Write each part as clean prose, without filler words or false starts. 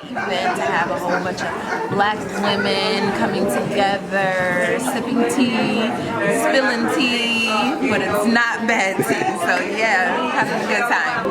event to have a whole bunch of black women coming together, sipping tea, spilling tea, but it's not bad tea. So yeah, having a good time.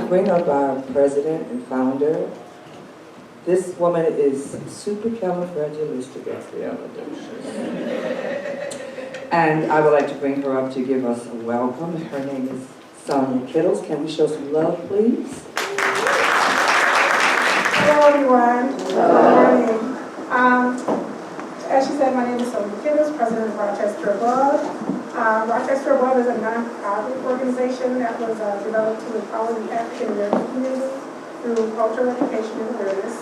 Bring up our president and founder. This woman is supercalifragilisticexpialidocious. And I would like to bring her up to give us a welcome. Her name is Sonia Kittles. Can we show some love, please? Hello, everyone. Good morning. As she said, my name is Sonia Kittles, president of Rochester Above. Rochester Above is a non-profit organization that was developed to empower the African American community through cultural education and awareness.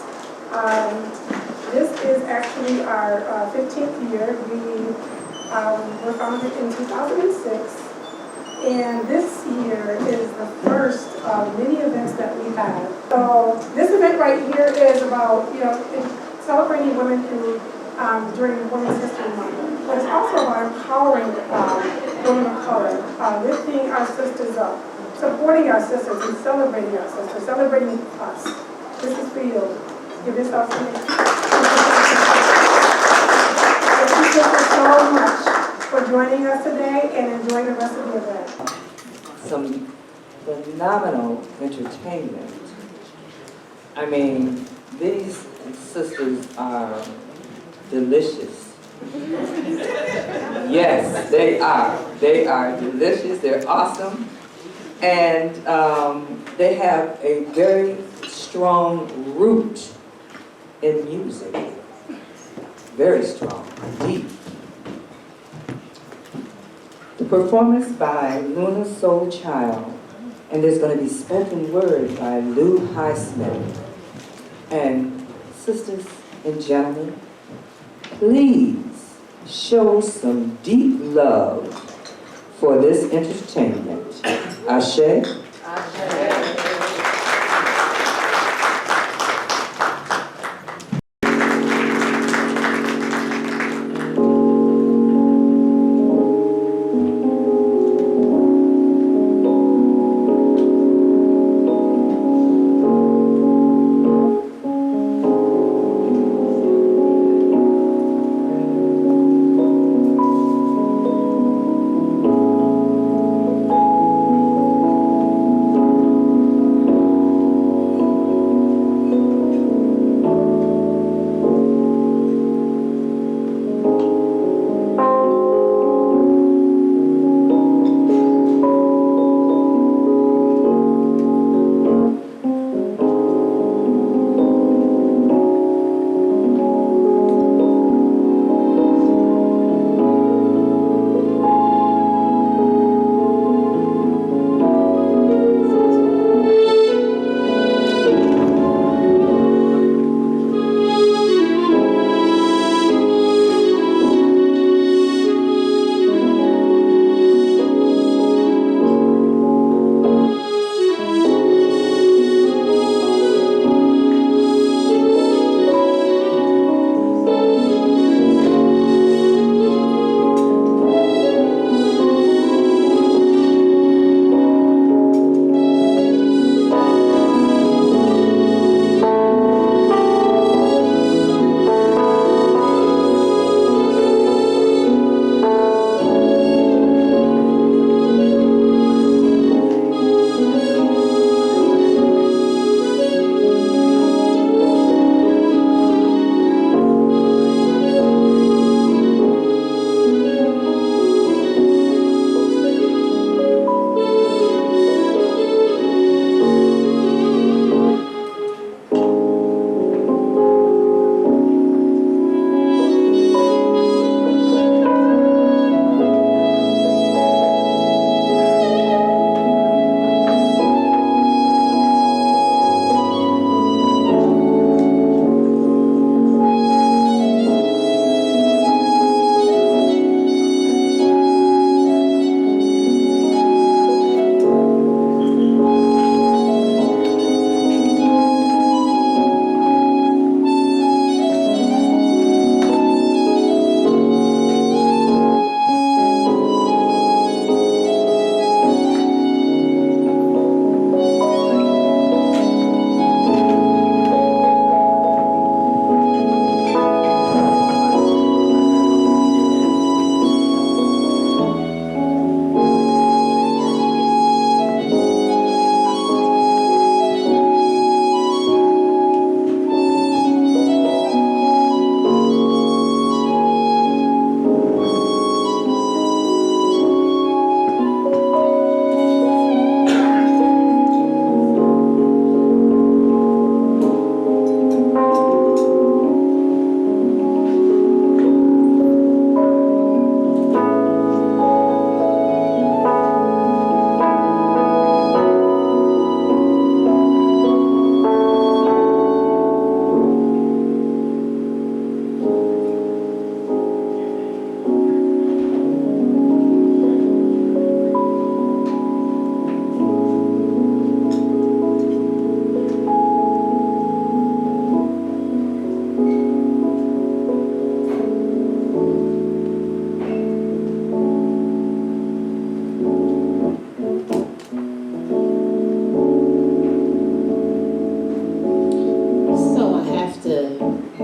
This is actually our 15th year. We were founded in 2006, and this year is the first of many events that we have. So this event right here is about, celebrating women who during Women's History Month, but it's also about empowering women of color, lifting our sisters up, supporting our sisters, and celebrating our sisters, celebrating us. This is for you. Give yourself some Thank you sisters so much for joining us today and enjoy the rest of the event. Some phenomenal entertainment. I mean, these sisters are delicious. Yes, they are. They are delicious. They're awesome. And they have a very strong root in music. Very strong, deep. The performance by Luna Soul Child, and there's going to be spoken word by Lou Highsmith. And sisters and gentlemen, please show some deep love for this entertainment. Ashe. Ashe.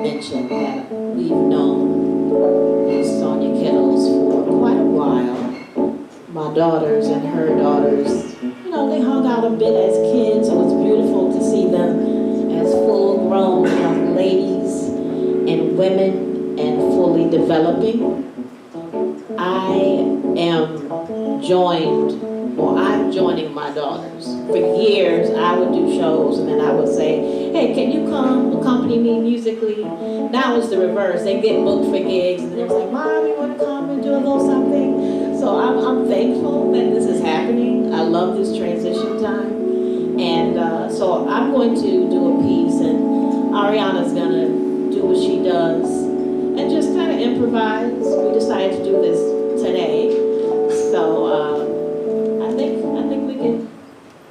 mention that we've known Sonia Kittles for quite a while. My daughters and her daughters, they hung out a bit as kids. It was beautiful to see them as full-grown young ladies and women and fully developing. I'm joining my daughters. For years, I would do shows and then I would say, hey, can you come accompany me musically? Now it's the reverse. They get booked for gigs and they're like, Mom, you want to come and do a little something? So I'm thankful that this is happening. I love this transition time. And so I'm going to do a piece and Ariana's going to do what she does and just kind of improvise. We decided to do this today. So I think we can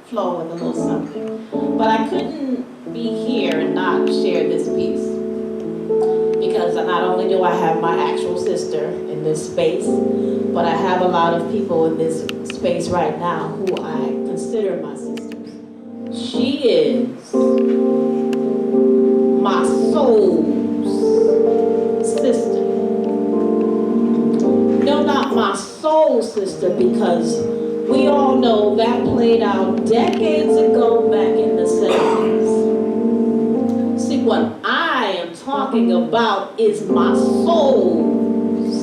flow with a little something. But I couldn't be here and not share this piece because not only do I have my actual sister in this space, but I have a lot of people in this space right now who I consider my sisters. She is my soul's sister. No, not my soul sister, because we all know that played out decades ago back in the 70s. See, what I am talking about is my soul's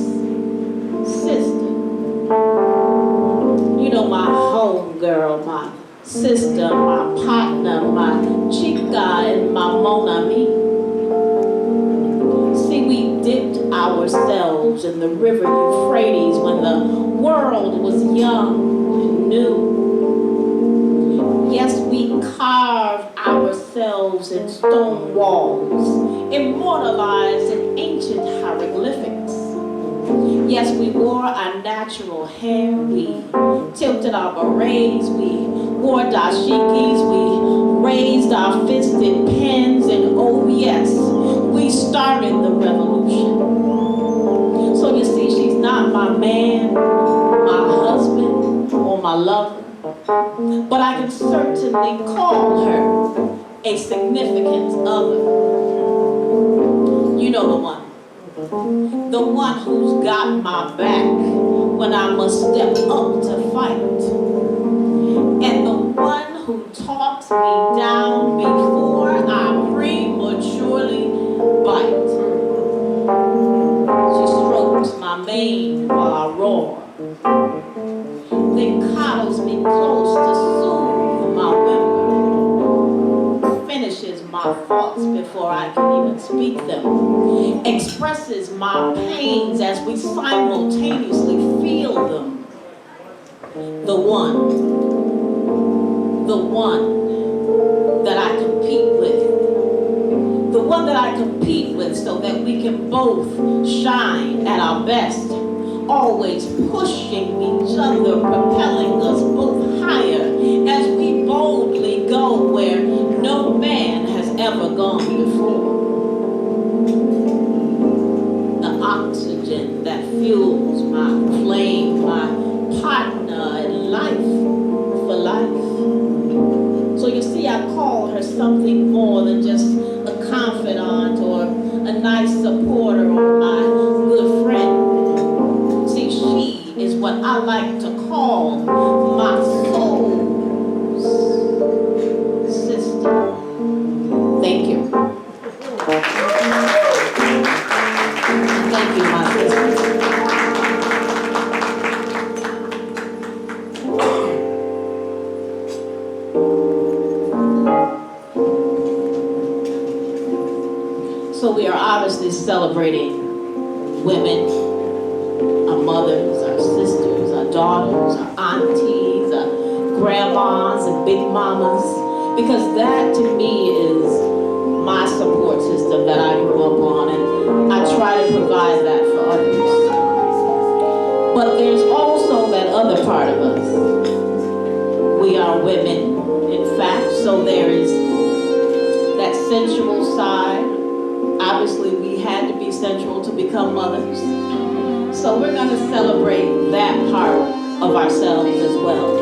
sister. My home girl, my sister, my partner, my chica, and my mon ami. See, we dipped ourselves in the river Euphrates when the world was young and new. Yes, we carved ourselves in stone walls, immortalized in ancient hieroglyphics. Yes, we wore our natural hair, we tilted our berets, we wore dashikis, we raised our fisted pens, and oh yes, we started the revolution. So you see, she's not my man, my husband, or my lover, but I can certainly call her a significant other. You know the one. The one who's got my back when I must step up to fight. And the one who talks me down before I prematurely bite. She strokes my mane while I roar. Then coddles me close to soothe my whimper. Finishes my thoughts before I can even speak them. Expresses my pains as we simultaneously feel them. The one that I compete with. The one that I compete with so that we can both shine at our best. Always pushing each other, propelling us both higher as we boldly go where no man has ever gone before. The oxygen that fuels my flame, my partner in life for life. So you see, I call her something more than just a confidant or a nice supporter or my good friend. See, she is what I like to call my soul's sister. Thank you. Thank you, my sister. So we are obviously celebrating women, our mothers, our sisters, our daughters, our aunties, our grandmas and big mamas, because that to me is my support system that I grew up on, and I try to provide that for others. But there's also that other part of us. We are women, in fact, so there is that sensual side. Obviously, we had to be sensual to become mothers. So we're going to celebrate that part of ourselves as well.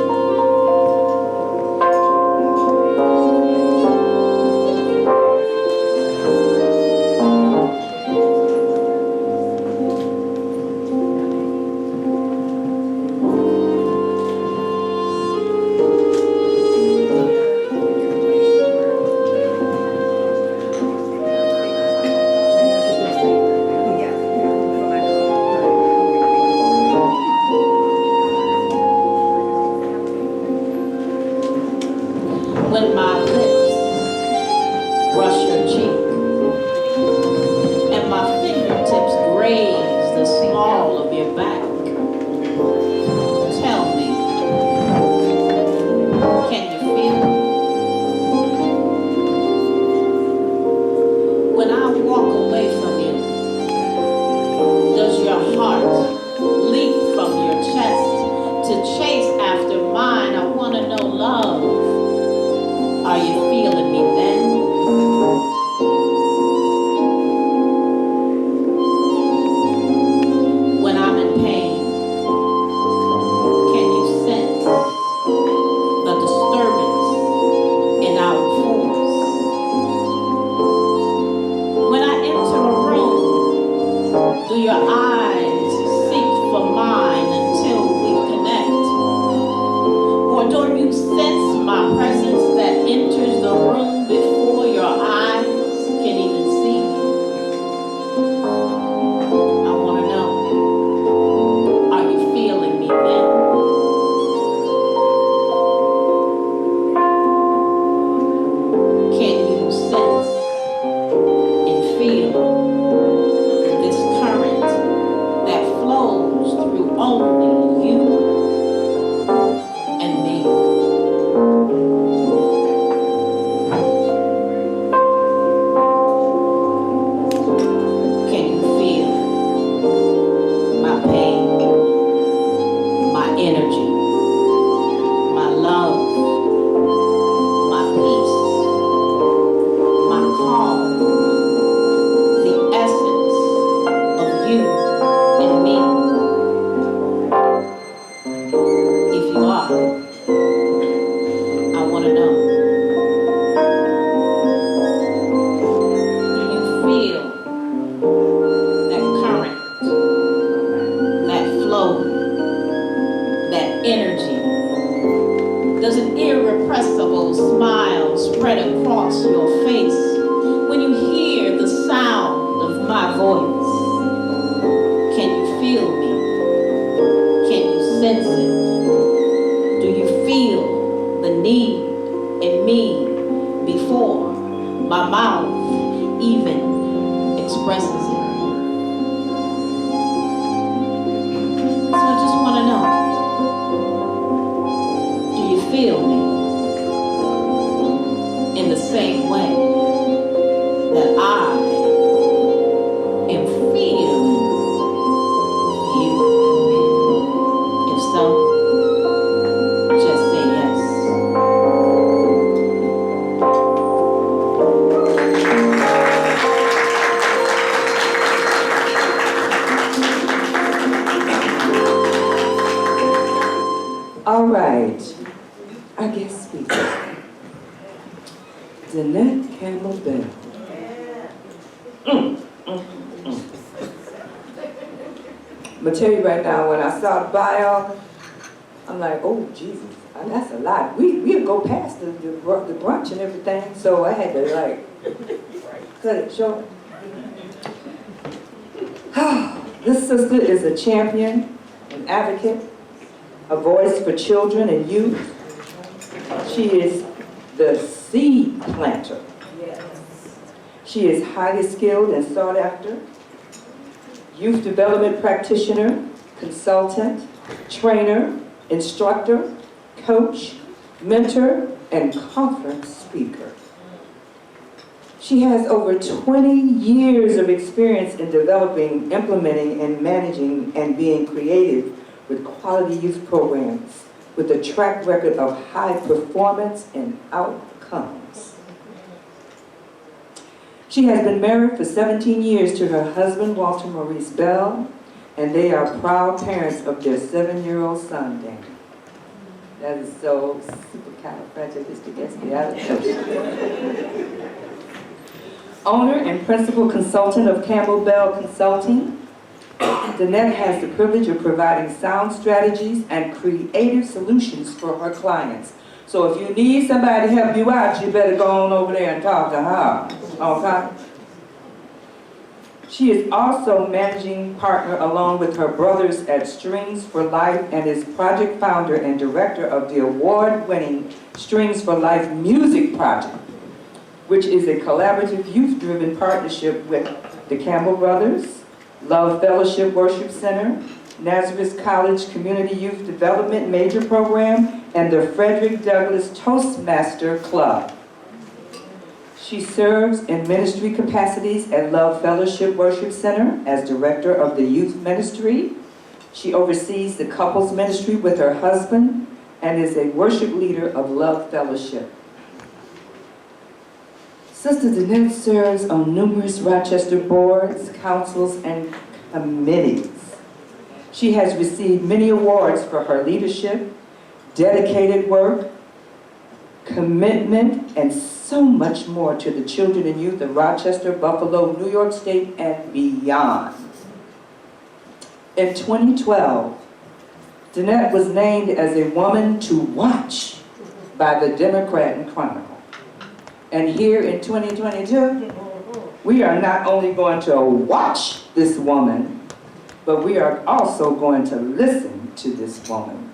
Will your eyes seek for mine until we connect? Or don't you sense my presence that enters the room before your eyes can even see me? I want to know, are you feeling me then? Can you sense and feel this current that flows through only you and me? Can you feel my pain, my energy, my love, my peace, my calm, the essence of you and me? If you are, I want to know, do you feel that current, that flow, that energy? Does an irrepressible smile spread across your face when you hear the sound of my voice? Can you feel me? Can you sense it? Do you feel the need in me before my mouth even expresses it? So I just want to know, do you feel me in the same way that I am feeling you? If so, just say yes. All right, our guest speaker, Danette Campbell Bell. I'm gonna tell you right now, when I saw the bio, I'm like, oh Jesus, that's a lot. We'd go past the brunch and everything, so I had to like cut it short. This sister is a champion, an advocate, a voice for children and youth. She is the seed planter. She is highly skilled and sought after, youth development practitioner, consultant, trainer, instructor, coach, mentor, and conference speaker. She has over 20 years of experience in developing, implementing, and managing and being creative with quality youth programs with a track record of high performance and outcomes. She has been married for 17 years to her husband, Walter Maurice Bell, and they are proud parents of their 7-year-old son, Danny. That is so supercalifragilisticexpialidocious. Owner and principal consultant of Campbell Bell Consulting, Danette has the privilege of providing sound strategies and creative solutions for her clients. So if you need somebody to help you out, you better go on over there and talk to her, okay? She is also managing partner along with her brothers at Strings for Life and is project founder and director of the award-winning Strings for Life Music Project, which is a collaborative youth-driven partnership with the Campbell Brothers, Love Fellowship Worship Center, Nazareth College Community Youth Development Major Program, and the Frederick Douglass Toastmaster Club. She serves in ministry capacities at Love Fellowship Worship Center as director of the youth ministry. She oversees the couples ministry with her husband and is a worship leader of Love Fellowship. Sister Danette serves on numerous Rochester boards, councils, and committees. She has received many awards for her leadership, dedicated work, commitment, and so much more to the children and youth of Rochester, Buffalo, New York State, and beyond. In 2012, Danette was named as a woman to watch by the Democrat and Chronicle. And here in 2022, we are not only going to watch this woman, but we are also going to listen to this woman.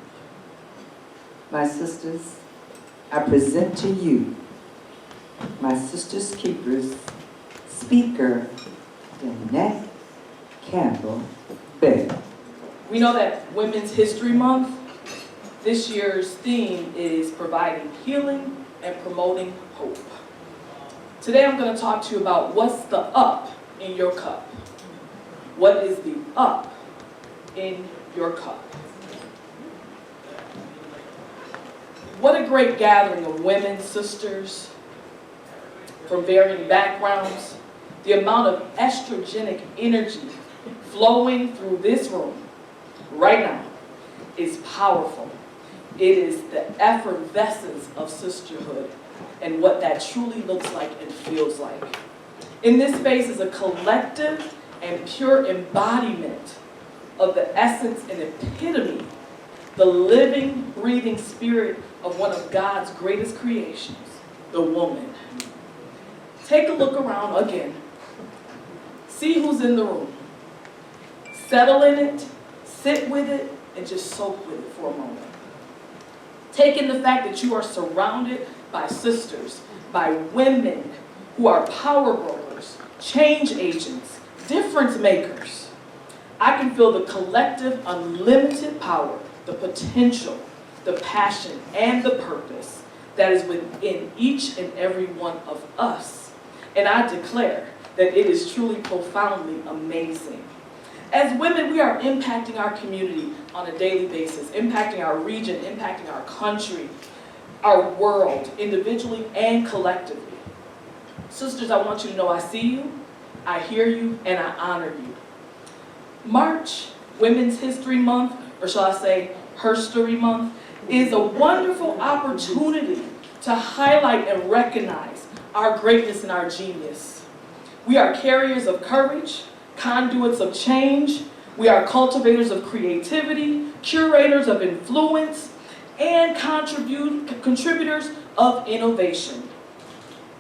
My sisters, I present to you my sister's keepers, Speaker Danette Campbell Baker. We know that Women's History Month, this year's theme is providing healing and promoting hope. Today I'm going to talk to you about what's the up in your cup. What is the up in your cup? What a great gathering of women, sisters from varying backgrounds. The amount of estrogenic energy flowing through this room right now is powerful. It is the effervescence of sisterhood and what that truly looks like and feels like. In this space is a collective and pure embodiment of the essence and epitome, the living, breathing spirit of one of God's greatest creations, the woman. Take a look around again. See who's in the room. Settle in it, sit with it, and just soak with it for a moment. Take in the fact that you are surrounded by sisters, by women who are power brokers, change agents, difference makers. I can feel the collective, unlimited power, the potential, the passion, and the purpose that is within each and every one of us. And I declare that it is truly profoundly amazing. As women, we are impacting our community on a daily basis, impacting our region, impacting our country, our world, individually and collectively. Sisters, I want you to know I see you, I hear you, and I honor you. March, Women's History Month, or shall I say Herstory Month, is a wonderful opportunity to highlight and recognize our greatness and our genius. We are carriers of courage, conduits of change. We are cultivators of creativity, curators of influence, and contributors of innovation.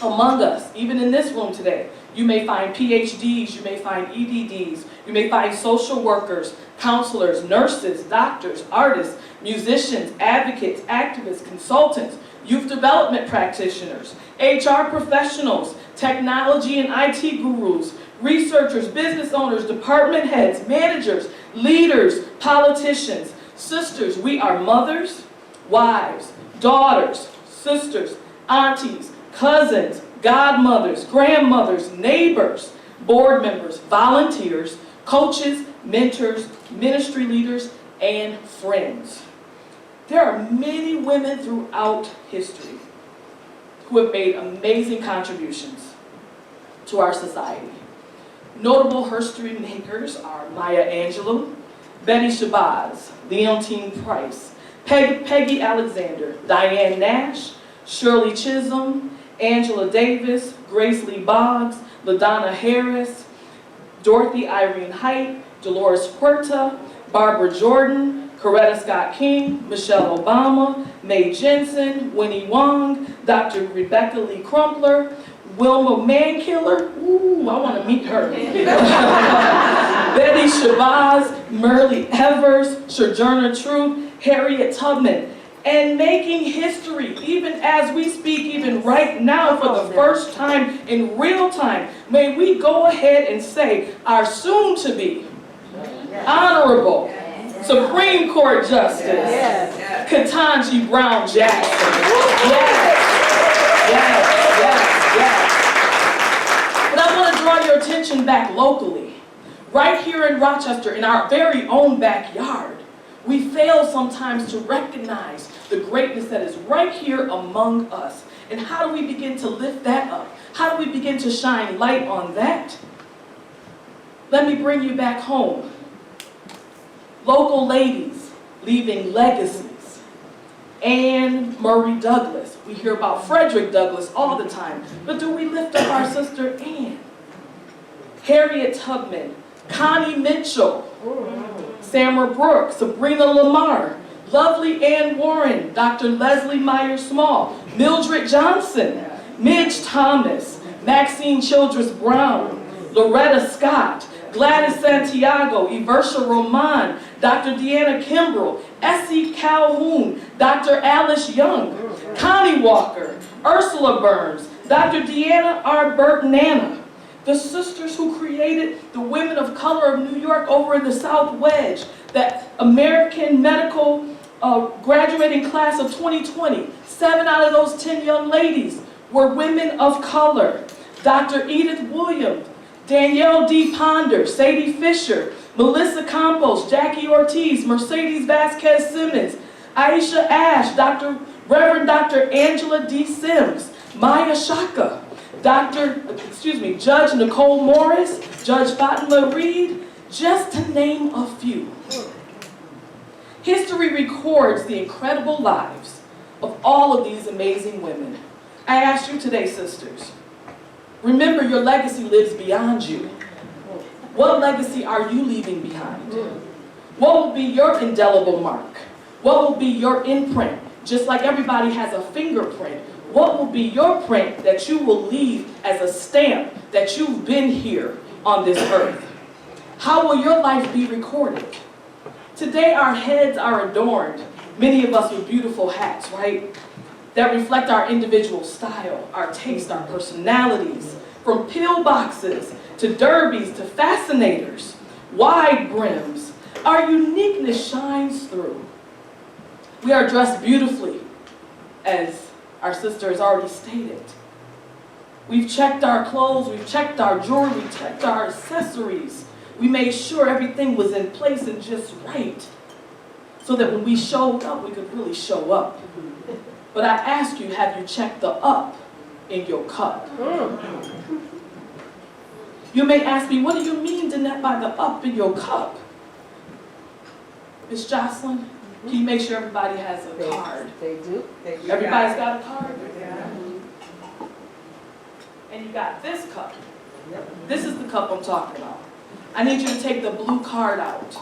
Among us, even in this room today, you may find PhDs, you may find EDDs, you may find social workers, counselors, nurses, doctors, artists, musicians, advocates, activists, consultants, youth development practitioners, HR professionals, technology and IT gurus, researchers, business owners, department heads, managers, leaders, politicians. Sisters, we are mothers, wives, daughters, sisters, aunties, cousins, godmothers, grandmothers, neighbors, board members, volunteers, coaches, mentors, ministry leaders, and friends. There are many women throughout history who have made amazing contributions to our society. Notable history makers are Maya Angelou, Betty Shabazz, Leontine Price, Peggy Alexander, Diane Nash, Shirley Chisholm, Angela Davis, Grace Lee Boggs, LaDonna Harris, Dorothy Irene Height, Dolores Huerta, Barbara Jordan, Coretta Scott King, Michelle Obama, Mae Jensen, Winnie Wong, Dr. Rebecca Lee Crumpler, Wilma Mankiller, ooh, I want to meet her. Betty Shabazz, Merle Evers, Sojourner Truth, Harriet Tubman. And making history, even as we speak, even right now, for the first time in real time, may we go ahead and say our soon-to-be Honorable Supreme Court Justice, Ketanji Brown Jackson. Yes. But I want to draw your attention back locally. Right here in Rochester, in our very own backyard, we fail sometimes to recognize the greatness that is right here among us. And how do we begin to lift that up? How do we begin to shine light on that? Let me bring you back home. Local ladies leaving legacies. Anne Murray Douglas. We hear about Frederick Douglass all the time. But do we lift up our sister Anne? Harriet Tubman, Connie Mitchell, Samara Brooks, Sabrina Lamar, Lovely Ann Warren, Dr. Leslie Myers-Small, Mildred Johnson, Midge Thomas, Maxine Childress Brown, Loretta Scott, Gladys Santiago, Eversha Roman, Dr. Deanna Kimbrell, Essie Calhoun, Dr. Alice Young, Connie Walker, Ursula Burns, Dr. Deanna R. Burton-Nana, the sisters who created the Women of Color of New York over in the South Wedge, that American medical graduating class of 2020, 7 out of those 10 young ladies were women of color. Dr. Edith Williams, Danielle D. Ponder, Sadie Fisher, Melissa Campos, Jackie Ortiz, Mercedes Vasquez Simmons, Aisha Ash, Reverend Dr. Angela D. Sims, Maya Shaka, Judge Nicole Morris, Judge Fatima Reed, just to name a few. History records the incredible lives of all of these amazing women. I ask you today, sisters, remember your legacy lives beyond you. What legacy are you leaving behind? What will be your indelible mark? What will be your imprint? Just like everybody has a fingerprint, what will be your print that you will leave as a stamp that you've been here on this earth? How will your life be recorded? Today our heads are adorned, many of us with beautiful hats, right? That reflect our individual style, our taste, our personalities, from pill boxes to derbies to fascinators, wide brims. Our uniqueness shines through. We are dressed beautifully, as our sister has already stated. We've checked our clothes, we've checked our jewelry, we've checked our accessories. We made sure everything was in place and just right, so that when we showed up, we could really show up. But I ask you, have you checked the up in your cup? You may ask me, what do you mean, Danette, by the up in your cup? Miss Jocelyn, can you make sure everybody has a card? They do. Everybody's got a card? And you got this cup. This is the cup I'm talking about. I need you to take the blue card out.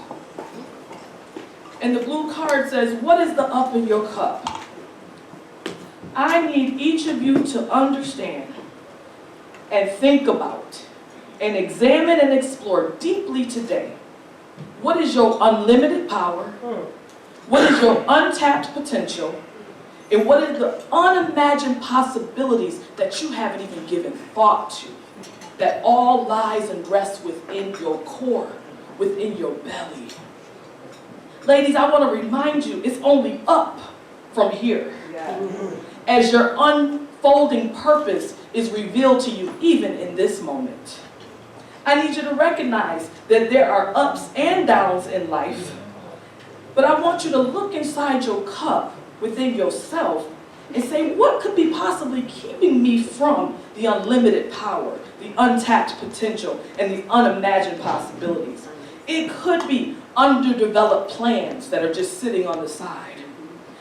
And the blue card says, what is the up in your cup? I need each of you to understand and think about and examine and explore deeply today. What is your unlimited power? What is your untapped potential? And what are the unimagined possibilities that you haven't even given thought to? That all lies and rests within your core, within your belly. Ladies, I want to remind you, it's only up from here. As your unfolding purpose is revealed to you even in this moment. I need you to recognize that there are ups and downs in life, but I want you to look inside your cup within yourself and say, what could be possibly keeping me from the unlimited power, the untapped potential, and the unimagined possibilities? It could be underdeveloped plans that are just sitting on the side.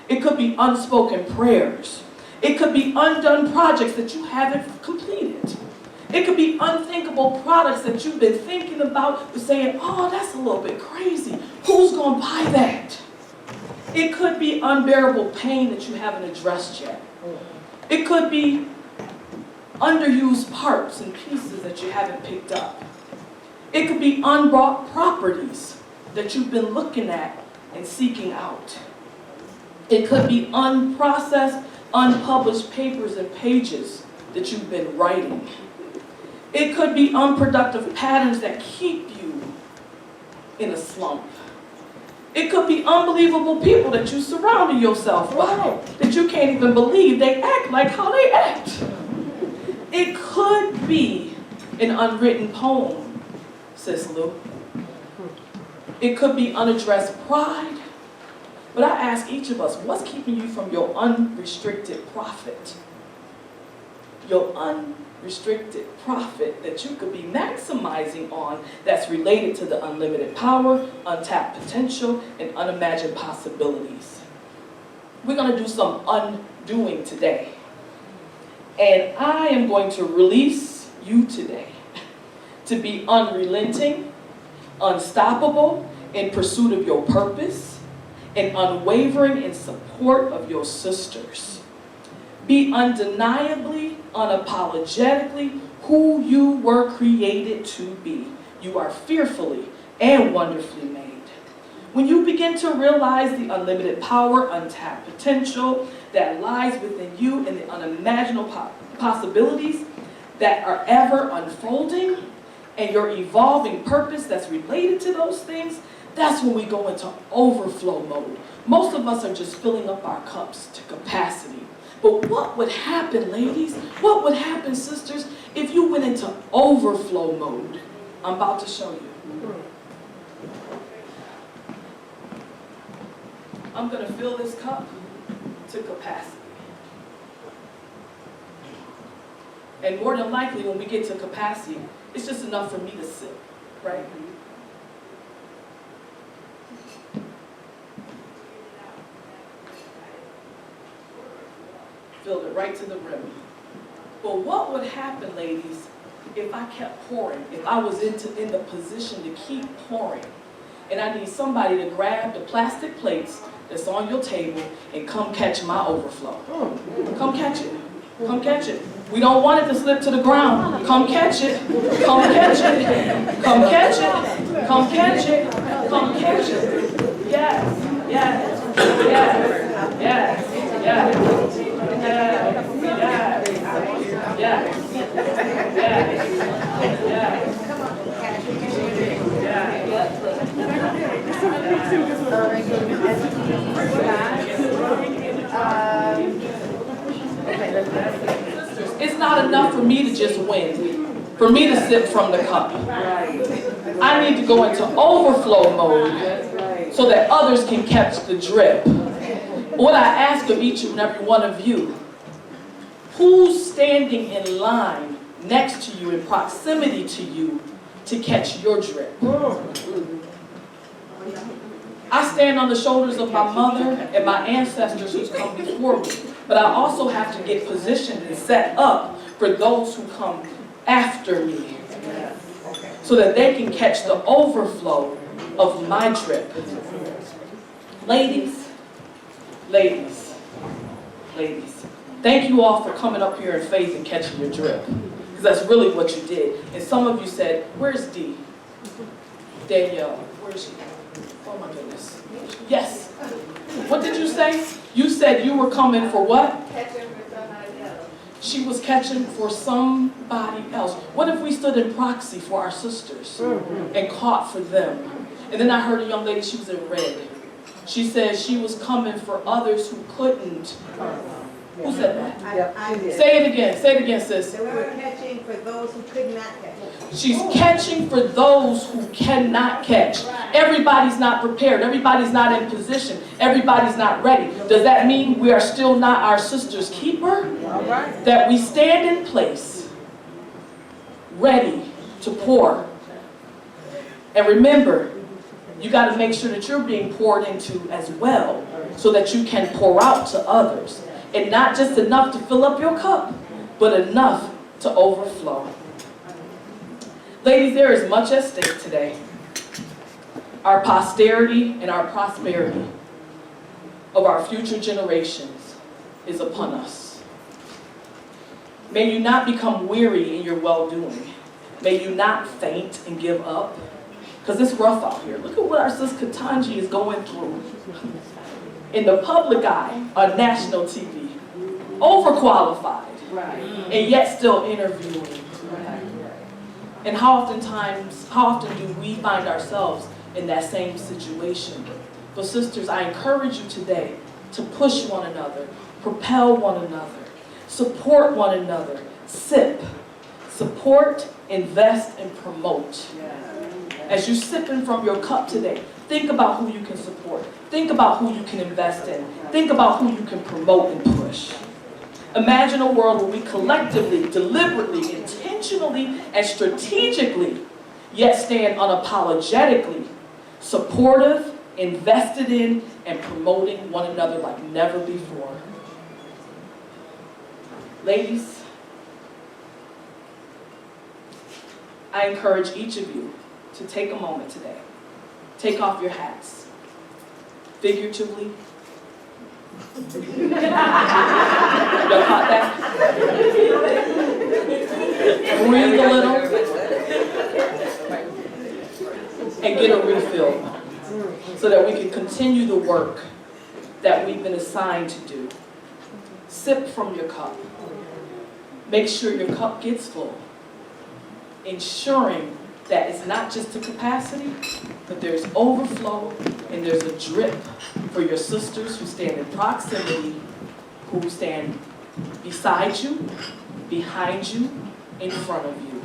It could be unspoken prayers. It could be undone projects that you haven't completed. It could be unthinkable products that you've been thinking about, but saying, oh, that's a little bit crazy. Who's going to buy that? It could be unbearable pain that you haven't addressed yet. It could be underused parts and pieces that you haven't picked up. It could be unbought properties that you've been looking at and seeking out. It could be unprocessed, unpublished papers and pages that you've been writing. It could be unproductive patterns that keep you in a slump. It could be unbelievable people that you surrounded yourself by, that you can't even believe they act like how they act. It could be an unwritten poem, Sis Lou. It could be unaddressed pride. But I ask each of us, what's keeping you from your unrestricted profit? Your unrestricted profit that you could be maximizing on that's related to the unlimited power, untapped potential, and unimagined possibilities. We're going to do some undoing today. And I am going to release you today to be unrelenting, unstoppable, in pursuit of your purpose, and unwavering in support of your sisters. Be undeniably, unapologetically who you were created to be. You are fearfully and wonderfully made. When you begin to realize the unlimited power, untapped potential that lies within you and the unimaginable possibilities that are ever unfolding, and your evolving purpose that's related to those things, that's when we go into overflow mode. Most of us are just filling up our cups to capacity. But what would happen, ladies? What would happen, sisters, if you went into overflow mode? I'm about to show you. I'm going to fill this cup to capacity. And more than likely, when we get to capacity, it's just enough for me to sip, right? Filled it right to the rim. But what would happen, ladies, if I kept pouring, if I was in the position to keep pouring, and I need somebody to grab the plastic plates that's on your table and come catch my overflow? Come catch it. Come catch it. We don't want it to slip to the ground. Come catch it. Come catch it. Come catch it. Come catch it. Come catch it. Yes. Yes. Yes. Yes. Yes. Yes. Yes. It's not enough for me to just win, for me to sip from the cup. I need to go into overflow mode so that others can catch the drip. What I ask of each and every one of you, who's standing in line next to you, in proximity to you, to catch your drip? I stand on the shoulders of my mother and my ancestors who's come before me, but I also have to get positioned and set up for those who come after me so that they can catch the overflow of my drip. Ladies, ladies, ladies, thank you all for coming up here in faith and catching your drip, because that's really what you did. And some of you said, where's Dee? Danielle, where's she? Oh my goodness. Yes. What did you say? You said you were coming for what? Catching for somebody else. She was catching for somebody else. What if we stood in proxy for our sisters and caught for them? And then I heard a young lady, she was in red. She said she was coming for others who couldn't. Who said that? I did. Say it again. Say it again, sis. So we were catching for those who could not catch. She's catching for those who cannot catch. Everybody's not prepared. Everybody's not in position. Everybody's not ready. Does that mean we are still not our sister's keeper? That we stand in place, ready to pour. And remember, you got to make sure that you're being poured into as well, so that you can pour out to others. And not just enough to fill up your cup, but enough to overflow. Ladies, there is much at stake today. Our posterity and our prosperity of our future generations is upon us. May you not become weary in your well-doing. May you not faint and give up, because it's rough out here. Look at what our sis Katanji is going through. In the public eye, on national TV, overqualified, and yet still interviewing. And how often do we find ourselves in that same situation? But sisters, I encourage you today to push one another, propel one another, support one another, sip, support, invest, and promote. As you're sipping from your cup today, think about who you can support. Think about who you can invest in. Think about who you can promote and push. Imagine a world where we collectively, deliberately, intentionally, and strategically, yet stand unapologetically, supportive, invested in, and promoting one another like never before. Ladies, I encourage each of you to take a moment today take off your hats. Figuratively. Y'all caught that? Breathe a little. And get a refill so that we can continue the work that we've been assigned to do. Sip from your cup. Make sure your cup gets full. Ensuring that it's not just to capacity, but there's overflow and there's a drip for your sisters who stand in proximity, who stand beside you, behind you, in front of you.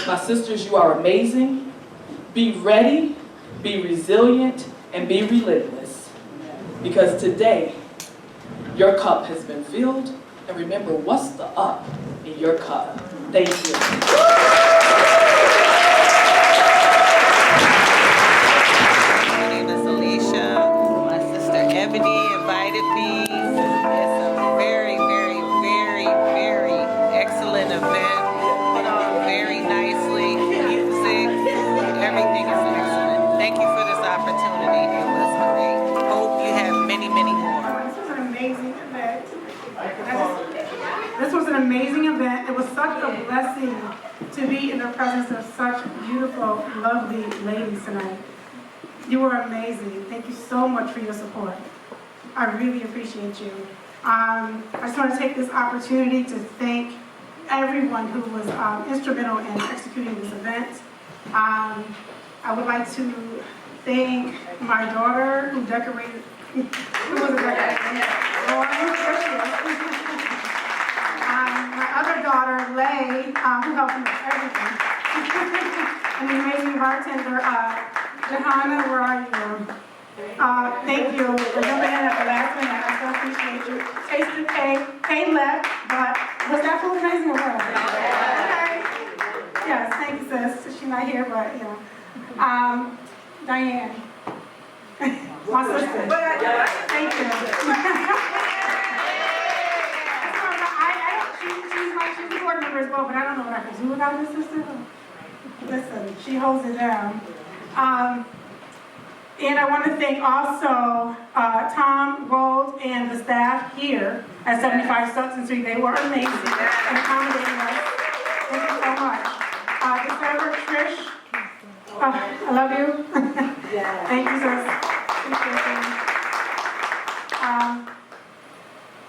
My sisters, you are amazing. Be ready, be resilient, and be relentless. Because today, your cup has been filled. And remember, what's the up in your cup? Thank you. Invited me. It's a very, very, very, very excellent event. Put on very nicely. Music, everything is excellent. Thank you for this opportunity. It was great. Hope you have many, many more. This was an amazing event. This was an amazing event. It was such a blessing to be in the presence of such beautiful, lovely ladies tonight. You were amazing. Thank you so much for your support. I really appreciate you. I just want to take this opportunity to thank everyone who was instrumental in executing this event. I would like to thank my daughter who decorated, who was a decorator. My other daughter, Lay, who helped me with everything. And the amazing bartender, Johanna, where are you? Thank you for jumping in at the last minute. I so appreciate you. Tasted Kay left, but was that food amazing or what? Okay. Yes, thank you, sis. She's not here, but you know. Diane, my sister. Thank you. She's a board member as well, but I don't know what I can do without my sister. Listen, she holds it down. And I want to thank also Tom, Gold, and the staff here at 75 Sutton Street. They were amazing and accommodating us. Thank you so much. The server, Trish, I love you. Thank you, sis.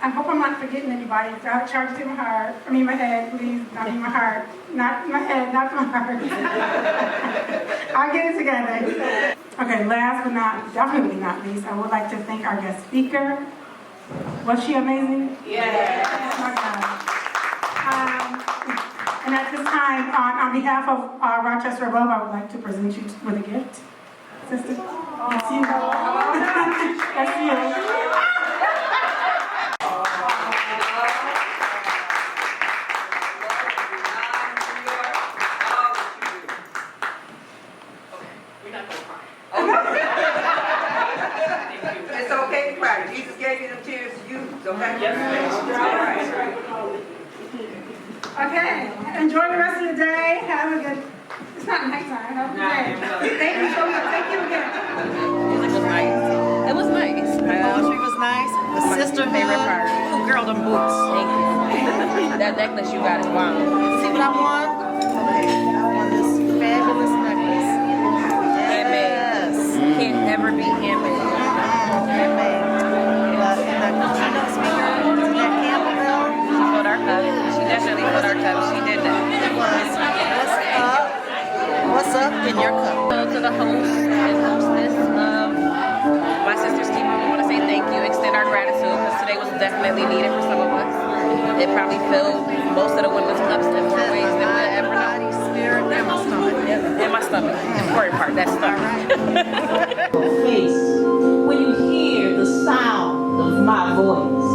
I hope I'm not forgetting anybody. I'll charge it to my heart. I mean my head, please. Not in my heart. Not my head, not my heart. I'll get it together. Okay, last but definitely not least, I would like to thank our guest speaker. Was she amazing? Yes. Oh my God. And at this time, on behalf of Rochester Above, I would like to present you with a gift. Sister, that's you. That's you. Okay, enjoy the rest of the day. Have a good, it's not nighttime, have a good day. Thank you so much, thank you again. Music was nice. It was nice. The poetry was nice. The sisterhood. Oh, girl, them boots. Thank you. That necklace you got is bomb. See what I won? Okay, I won this fabulous necklace. Handmade. Can't ever be handmade. Handmade. But the keynote speaker, Jeanette Campbell, she filled our cup. She definitely filled our cup. She did that. It was, what's up in your cup? So to the host and hostess of My Sister's Keeper, we want to say thank you, extend our gratitude, because today was definitely needed for some of us. It probably filled most of the women's cups in more ways than we'll ever know. Body, spirit, and my stomach. And my stomach. The important part, that stomach. Face. When you hear the sound of my voice,